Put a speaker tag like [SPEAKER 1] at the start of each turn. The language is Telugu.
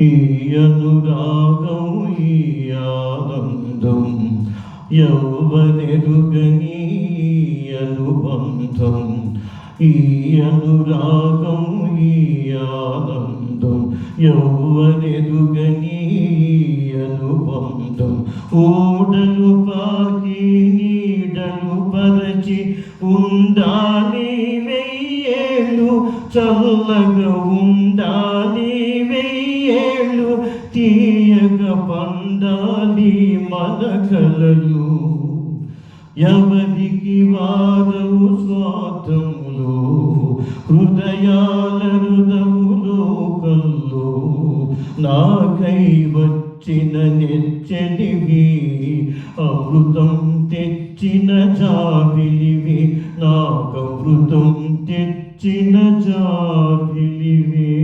[SPEAKER 1] ఈ అనురాగం ఈ ఆనందం యౌవనెరుగని అనుబంధం. ఈ అనురాగం ఈ ఆనందం యౌవనెరుగని అనుబంధం. ఓడలు పాకి నీడలు పరచి ఉండాలి వెయ్యేళ్ళు, చల్లగా ఉండాలి వెయ్యేళ్ళు, తీయగా పండాలి మన కలలు. ఎవరికి వారవు స్వార్థములు, హృదయాల హృదములో కల్లో, నాకై వచ్చిన నెచ్చనివి, అమృతం తెచ్చిన జాబిలివి, నాకు అమృతం తెచ్చిన జాబిలివి.